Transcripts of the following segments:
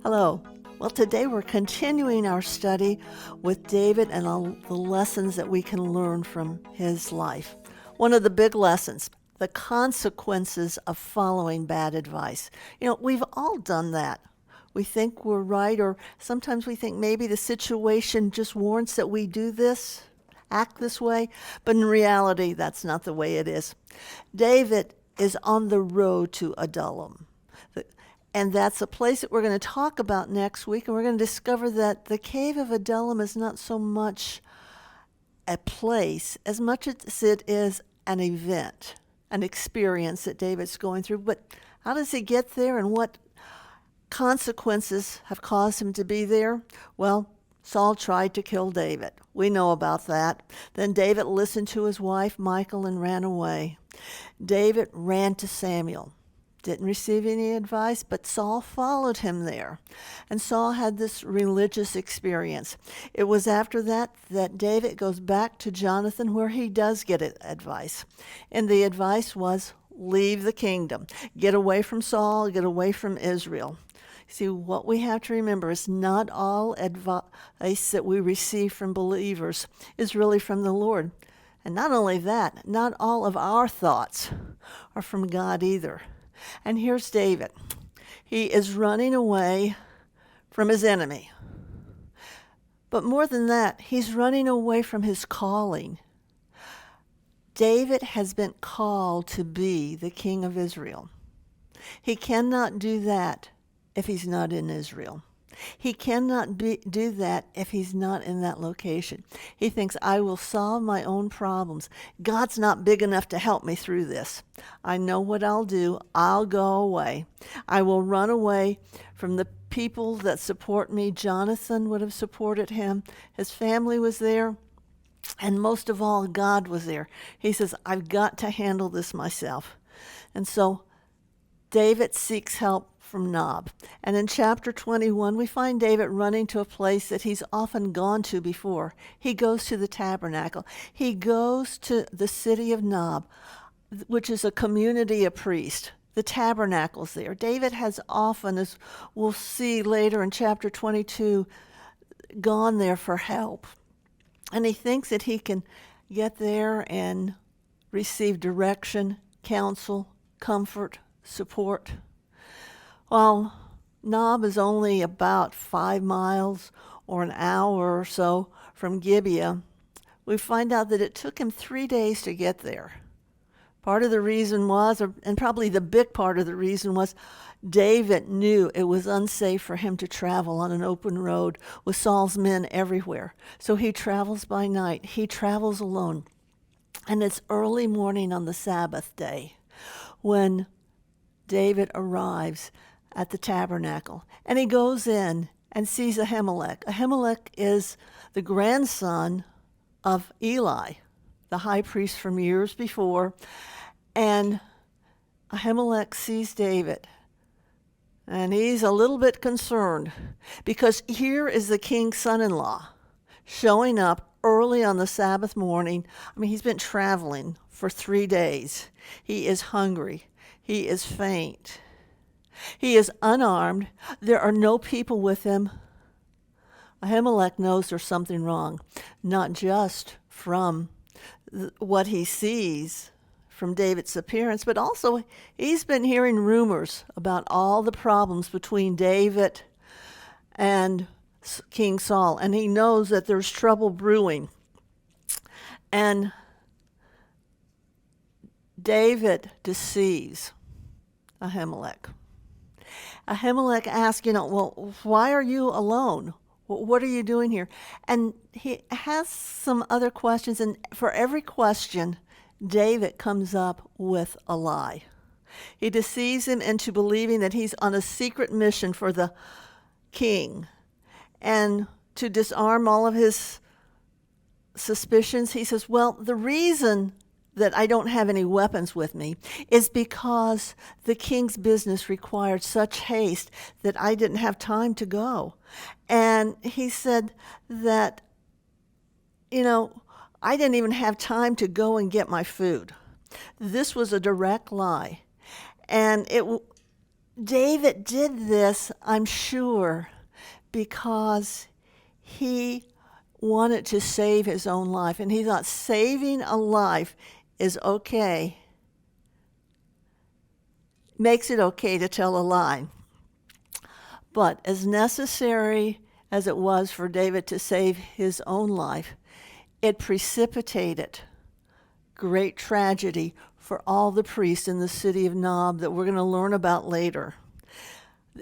Hello. Well, today we're continuing our study with David and all the lessons that we can learn from his life. One of the big lessons, the consequences of following bad advice. We've all done that. We think we're right, or sometimes we think maybe the situation just warrants that we do this, act this way, but in reality, that's not the way it is. David is on the road to Adullam. And that's a place that we're going to talk about next week. And we're going to discover that the cave of Adullam is not so much a place as much as it is an event, an experience that David's going through. But how does he get there, and what consequences have caused him to be there? Well, Saul tried to kill David. We know about that. Then David listened to his wife, Michal, and ran away. David ran to Samuel. Didn't receive any advice, but Saul followed him there. And Saul had this religious experience. It was after that David goes back to Jonathan, where he does get advice. And the advice was, leave the kingdom. Get away from Saul, get away from Israel. See, what we have to remember is not all advice that we receive from believers is really from the Lord. And not only that, not all of our thoughts are from God either. And here's David. He is running away from his enemy. But more than that, he's running away from his calling. David has been called to be the king of Israel. He cannot do that if he's not in Israel. He cannot do that if he's not in that location. He thinks, I will solve my own problems. God's not big enough to help me through this. I know what I'll do. I'll go away. I will run away from the people that support me. Jonathan would have supported him. His family was there. And most of all, God was there. He says, I've got to handle this myself. And so David seeks help from Nob. And in chapter 21, we find David running to a place that he's often gone to before. He goes to the tabernacle. He goes to the city of Nob, which is a community of priests. The tabernacle's there. David has often, as we'll see later in chapter 22, gone there for help. And he thinks that he can get there and receive direction, counsel, comfort, support. Well, Nob is only about 5 miles or an hour or so from Gibeah. We find out that it took him 3 days to get there. Part of the reason was, and probably the big part of the reason was, David knew it was unsafe for him to travel on an open road with Saul's men everywhere. So he travels by night. He travels alone. And it's early morning on the Sabbath day when David arrives at the tabernacle. And he goes in and sees Ahimelech. Ahimelech is the grandson of Eli, the high priest from years before. And Ahimelech sees David. And he's a little bit concerned because here is the king's son-in-law showing up early on the Sabbath morning. I mean, he's been traveling for 3 days. He is hungry. He is faint. He is unarmed. There are no people with him. Ahimelech knows there's something wrong, not just from what he sees from David's appearance, but also he's been hearing rumors about all the problems between David and King Saul, and he knows that there's trouble brewing. And David deceives Ahimelech. Ahimelech asks, well, why are you alone? What are you doing here? And he has some other questions, and for every question, David comes up with a lie. He deceives him into believing that he's on a secret mission for the king. And to disarm all of his suspicions, he says, well, the reason that I don't have any weapons with me is because the king's business required such haste that I didn't have time to go. And he said that, I didn't even have time to go and get my food. This was a direct lie. And David did this, I'm sure, because he wanted to save his own life, and he thought saving a life is okay, makes it okay to tell a lie. But as necessary as it was for David to save his own life, it precipitated great tragedy for all the priests in the city of Nob that we're going to learn about later.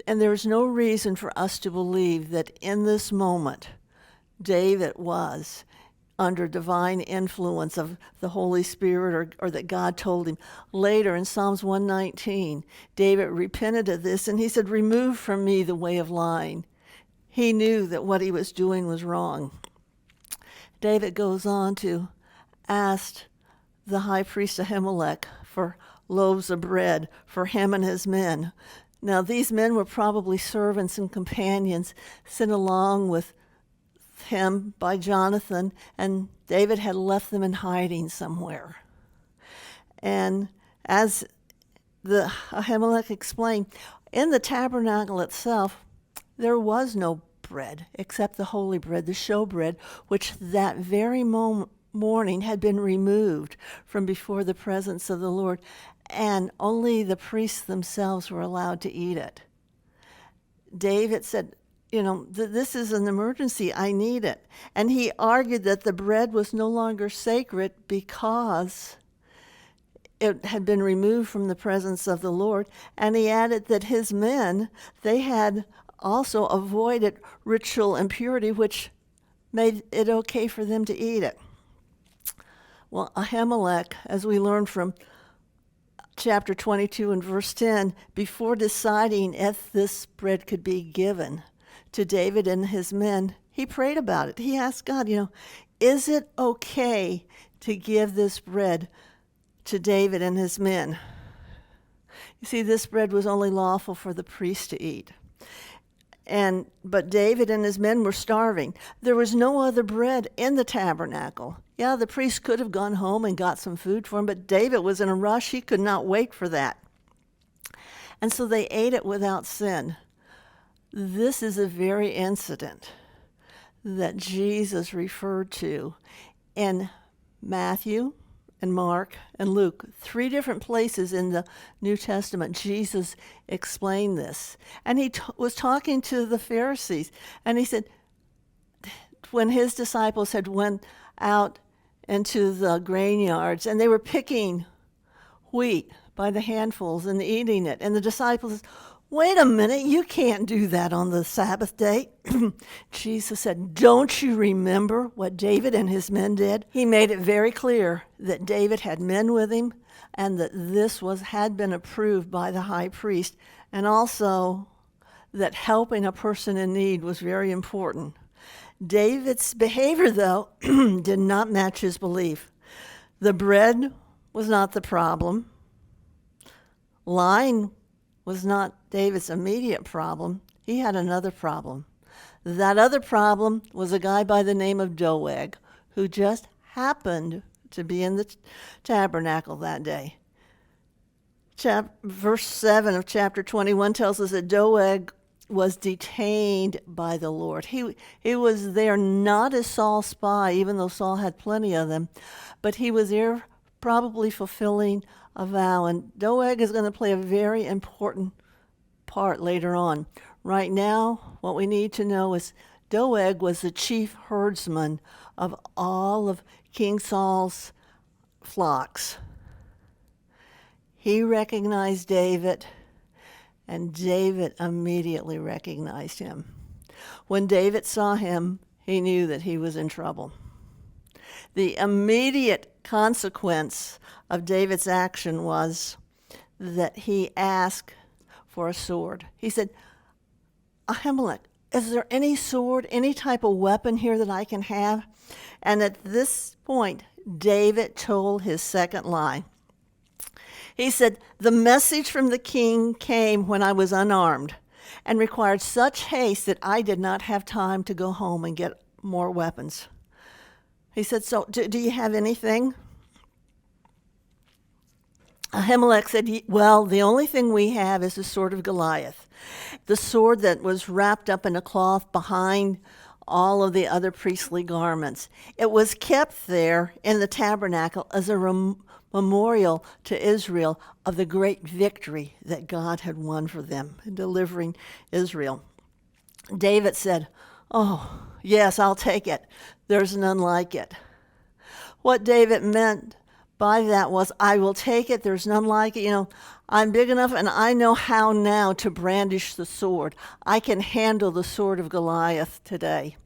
And there's no reason for us to believe that in this moment, David was under divine influence of the Holy Spirit or that God told him. Later in Psalms 119, David repented of this and he said, "Remove from me the way of lying." He knew that what he was doing was wrong. David goes on to ask the high priest Ahimelech for loaves of bread for him and his men. Now these men were probably servants and companions sent along with him by Jonathan, and David had left them in hiding somewhere. And as the Ahimelech explained, in the tabernacle itself, there was no bread except the holy bread, the showbread, which that very morning had been removed from before the presence of the Lord, and only the priests themselves were allowed to eat it. David said, this is an emergency. I need it. And he argued that the bread was no longer sacred because it had been removed from the presence of the Lord. And he added that his men, they had also avoided ritual impurity, which made it okay for them to eat it. Well, Ahimelech, as we learned from chapter 22 and verse 10, before deciding if this bread could be given to David and his men, he prayed about it. He asked God, is it okay to give this bread to David and his men? You see, this bread was only lawful for the priest to eat. But David and his men were starving. There was no other bread in the tabernacle. Yeah, the priest could have gone home and got some food for him, but David was in a rush. He could not wait for that. And so they ate it without sin. This is a very incident that Jesus referred to in Matthew and Mark and Luke. 3 different places in the New Testament, Jesus explained this. And he was talking to the Pharisees, and he said, when his disciples had went out into the grain yards, and they were picking wheat by the handfuls and eating it, and the disciples, "Wait a minute, you can't do that on the Sabbath day." Jesus said, "Don't you remember what David and his men did?" He made it very clear that David had men with him and that this had been approved by the high priest, and also that helping a person in need was very important. David's behavior, though, did not match his belief. The bread was not the problem. Lying was not David's immediate problem. He had another problem. That other problem was a guy by the name of Doeg, who just happened to be in the tabernacle that day. Verse 7 of chapter 21 tells us that Doeg was detained by the Lord. He was there not as Saul's spy, even though Saul had plenty of them, but he was there probably fulfilling a vow. And Doeg is going to play a very important part later on. Right now, what we need to know is Doeg was the chief herdsman of all of King Saul's flocks. He recognized David, and David immediately recognized him. When David saw him, he knew that he was in trouble. The immediate consequence of David's action was that he asked for a sword. He said, "Ahimelech, is there any sword, any type of weapon here that I can have?" And at this point, David told his second lie. He said, "The message from the king came when I was unarmed and required such haste that I did not have time to go home and get more weapons." He said, "So do you have anything?" Ahimelech said, well, the only thing we have is the sword of Goliath, the sword that was wrapped up in a cloth behind all of the other priestly garments. It was kept there in the tabernacle as a memorial to Israel of the great victory that God had won for them in delivering Israel. David said, oh, yes, I'll take it. There's none like it. What David meant by that was, I will take it. There's none like it. I'm big enough and I know how now to brandish the sword. I can handle the sword of Goliath today.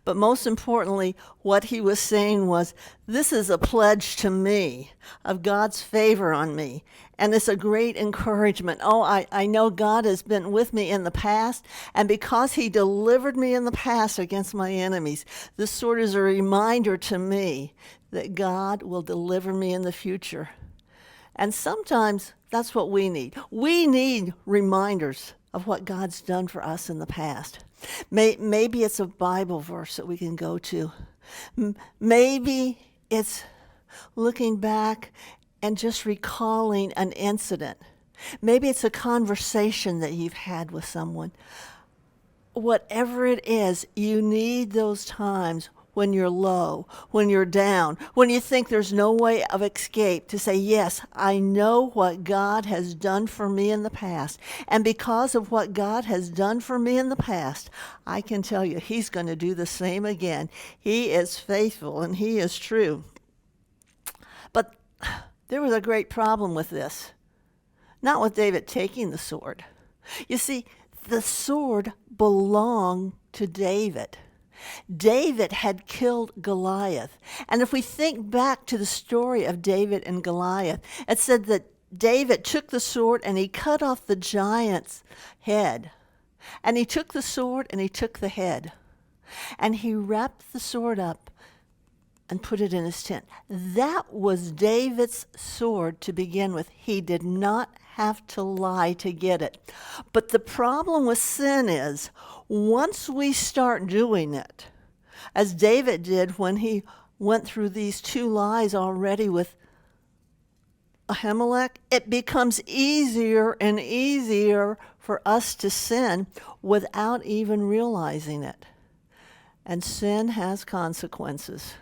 But most importantly, what he was saying was, this is a pledge to me of God's favor on me. And it's a great encouragement. Oh, I know God has been with me in the past. And because he delivered me in the past against my enemies, this sword is a reminder to me that God will deliver me in the future. And sometimes that's what we need. We need reminders of what God's done for us in the past. Maybe it's a Bible verse that we can go to. Maybe it's looking back and just recalling an incident. Maybe it's a conversation that you've had with someone. Whatever it is, you need those times when you're low, when you're down, when you think there's no way of escape, to say, yes, I know what God has done for me in the past. And because of what God has done for me in the past, I can tell you he's going to do the same again. He is faithful and he is true. But there was a great problem with this. Not with David taking the sword. You see, the sword belonged to David. David had killed Goliath. And if we think back to the story of David and Goliath, it said that David took the sword and he cut off the giant's head. And he took the sword and he took the head. And he wrapped the sword up and put it in his tent. That was David's sword to begin with. He did not have to lie to get it. But the problem with sin is, once we start doing it, as David did when he went through these 2 lies already with Ahimelech, it becomes easier and easier for us to sin without even realizing it. And sin has consequences.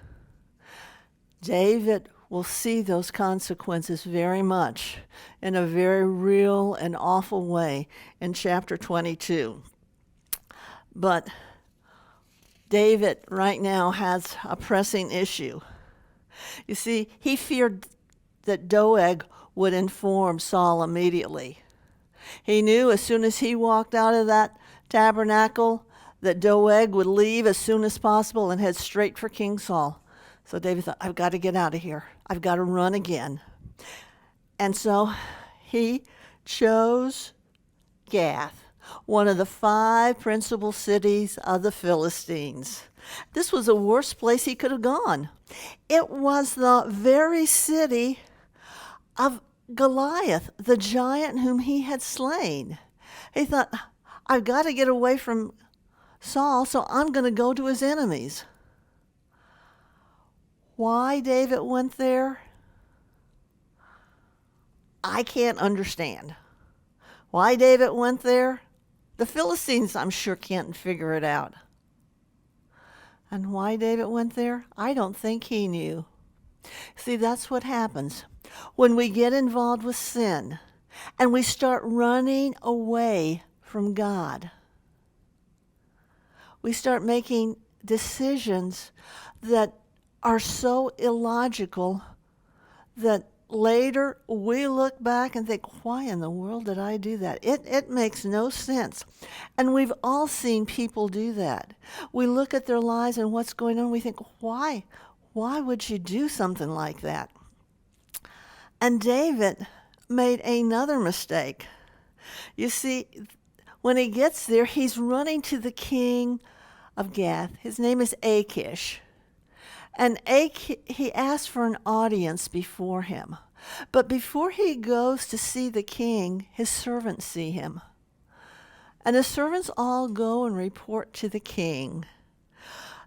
David will see those consequences very much in a very real and awful way in chapter 22. But David right now has a pressing issue. You see, he feared that Doeg would inform Saul immediately. He knew as soon as he walked out of that tabernacle that Doeg would leave as soon as possible and head straight for King Saul. So David thought, I've got to get out of here. I've got to run again. And so he chose Gath, one of the 5 principal cities of the Philistines. This was the worst place he could have gone. It was the very city of Goliath, the giant whom he had slain. He thought, I've got to get away from Saul, so I'm going to go to his enemies. Why David went there, I can't understand. Why David went there, the Philistines, I'm sure, can't figure it out. And why David went there, I don't think he knew. See, that's what happens when we get involved with sin and we start running away from God. We start making decisions that are so illogical that later we look back and think, why in the world did I do that? It makes no sense. And we've all seen people do that. We look at their lives and what's going on, we think, why? Why would you do something like that? And David made another mistake. You see, when he gets there, he's running to the king of Gath. His name is Achish. And he asked for an audience before him. But before he goes to see the king, his servants see him. And the servants all go and report to the king.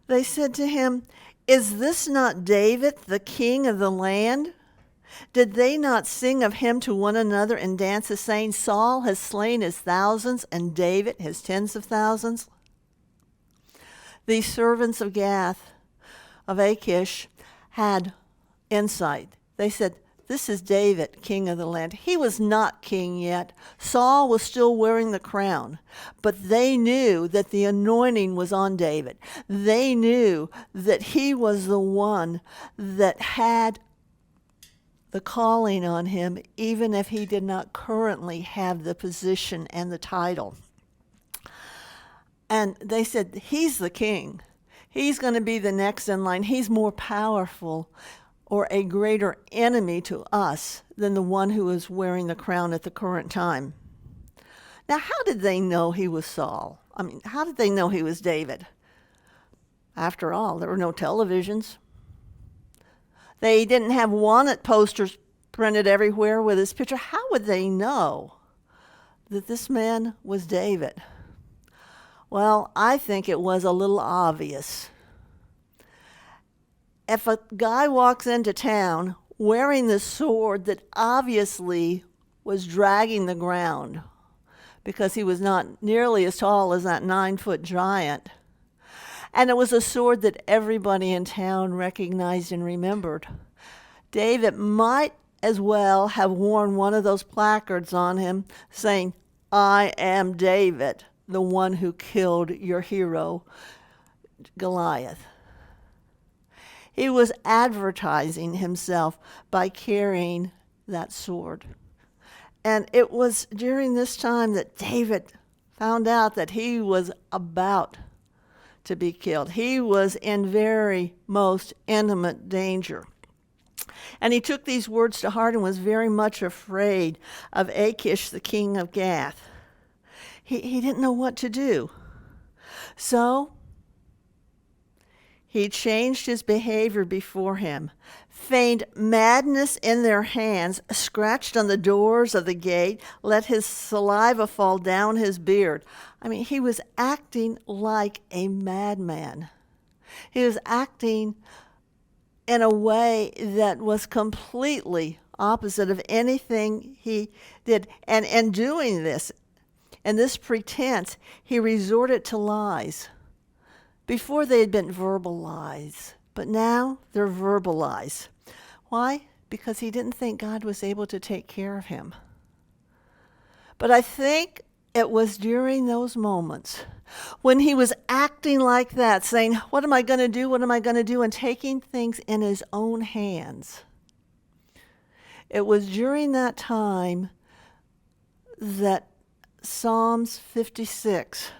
They said to him, is this not David, the king of the land? Did they not sing of him to one another in dances, saying, Saul has slain his thousands, and David his tens of thousands? These servants of Gath, of Achish, had insight. They said, this is David, king of the land. He was not king yet. Saul was still wearing the crown. But they knew that the anointing was on David. They knew that he was the one that had the calling on him, even if he did not currently have the position and the title. And they said, he's the king. He's going to be the next in line. He's more powerful or a greater enemy to us than the one who is wearing the crown at the current time. Now, how did they know he was Saul? I mean, how did they know he was David? After all, there were no televisions. They didn't have wanted posters printed everywhere with his picture. How would they know that this man was David? Well, I think it was a little obvious. If a guy walks into town wearing the sword that obviously was dragging the ground because he was not nearly as tall as that 9-foot giant, and it was a sword that everybody in town recognized and remembered, David might as well have worn one of those placards on him saying, I am David, the one who killed your hero, Goliath. He was advertising himself by carrying that sword. And it was during this time that David found out that he was about to be killed. He was in very most intimate danger. And he took these words to heart and was very much afraid of Achish, the king of Gath. He didn't know what to do. So he changed his behavior before him, feigned madness in their hands, scratched on the doors of the gate, let his saliva fall down his beard. I mean, he was acting like a madman. He was acting in a way that was completely opposite of anything he did. And in doing this, and this pretense, he resorted to lies. Before they had been verbal lies, but now they're verbal lies. Why? Because he didn't think God was able to take care of him. But I think it was during those moments when he was acting like that, saying, what am I going to do? What am I going to do? And taking things in his own hands. It was during that time that Psalms 56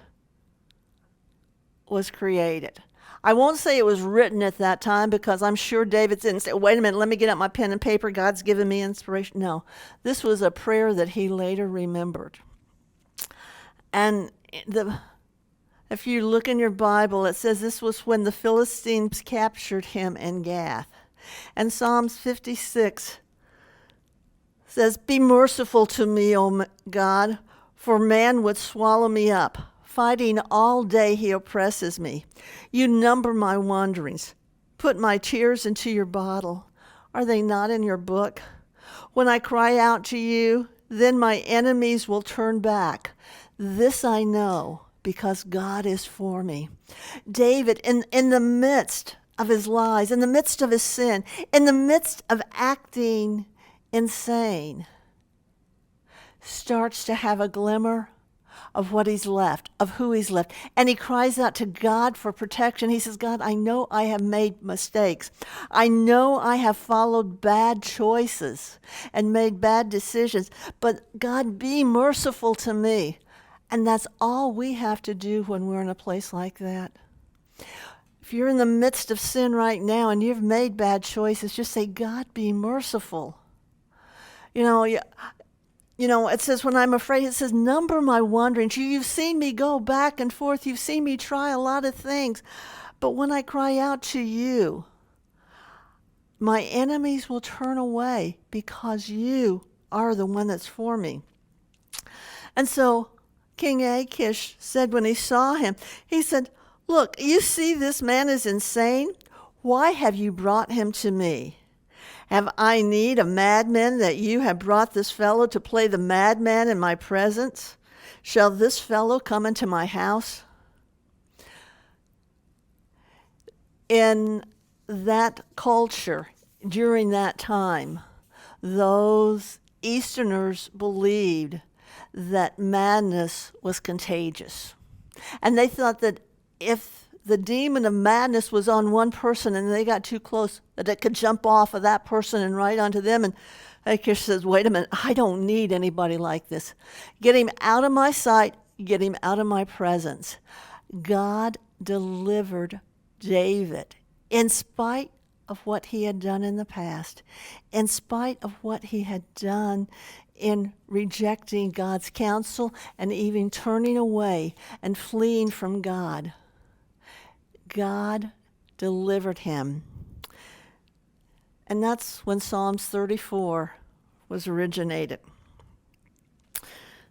was created. I won't say it was written at that time because I'm sure David didn't say, wait a minute, let me get out my pen and paper. God's given me inspiration. No, this was a prayer that he later remembered. And if you look in your Bible, it says this was when the Philistines captured him in Gath. And Psalms 56 says, be merciful to me, O God, for man would swallow me up. Fighting all day he oppresses me. You number my wanderings. Put my tears into your bottle. Are they not in your book? When I cry out to you, then my enemies will turn back. This I know, because God is for me. David, in the midst of his lies, in the midst of his sin, in the midst of acting insane, starts to have a glimmer of what he's left, of who he's left. And he cries out to God for protection. He says, God, I know I have made mistakes. I know I have followed bad choices and made bad decisions. But God, be merciful to me. And that's all we have to do when we're in a place like that. If you're in the midst of sin right now and you've made bad choices, just say, God, be merciful. You know, it says, when I'm afraid, it says, number my wanderings. You've seen me go back and forth. You've seen me try a lot of things. But when I cry out to you, my enemies will turn away because you are the one that's for me. And so King Achish said when he saw him, he said, look, you see this man is insane. Why have you brought him to me? Have I need of madmen that you have brought this fellow to play the madman in my presence? Shall this fellow come into my house? In that culture, during that time, those Easterners believed that madness was contagious. And they thought that if the demon of madness was on one person and they got too close, that it could jump off of that person and right onto them. And Achish says, wait a minute, I don't need anybody like this. Get him out of my sight, get him out of my presence. God delivered David in spite of what he had done in the past, in spite of what he had done in rejecting God's counsel and even turning away and fleeing from God. God delivered him. And that's when Psalms 34 was originated.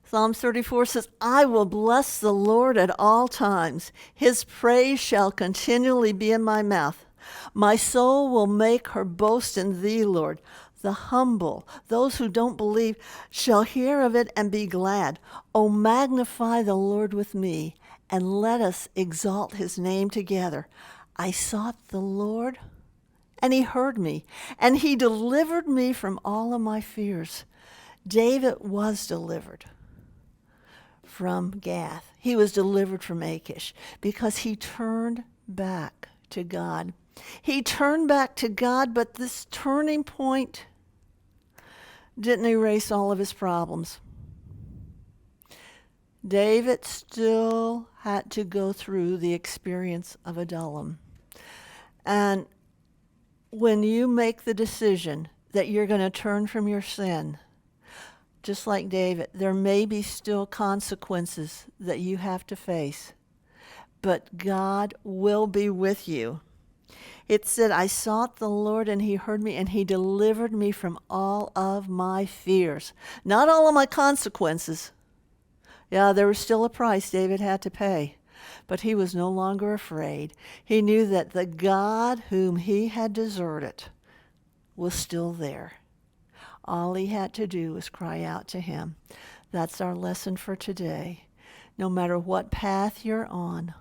Psalms 34 says, I will bless the Lord at all times. His praise shall continually be in my mouth. My soul will make her boast in thee, Lord. The humble, those who don't believe, shall hear of it and be glad. O magnify the Lord with me, and let us exalt his name together. I sought the Lord, and he heard me, and he delivered me from all of my fears. David was delivered from Gath. He was delivered from Achish because he turned back to God. He turned back to God, but this turning point didn't erase all of his problems. David still had to go through the experience of Adullam. And when you make the decision that you're going to turn from your sin, just like David, there may be still consequences that you have to face, but God will be with you. It said, I sought the Lord and he heard me and he delivered me from all of my fears. Not all of my consequences. Yeah, there was still a price David had to pay, but he was no longer afraid. He knew that the God whom he had deserted was still there. All he had to do was cry out to him. That's our lesson for today. No matter what path you're on,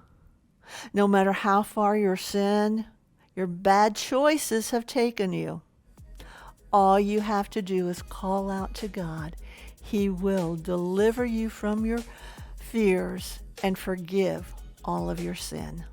no matter how far your sin, your bad choices have taken you, all you have to do is call out to God. He will deliver you from your fears and forgive all of your sin.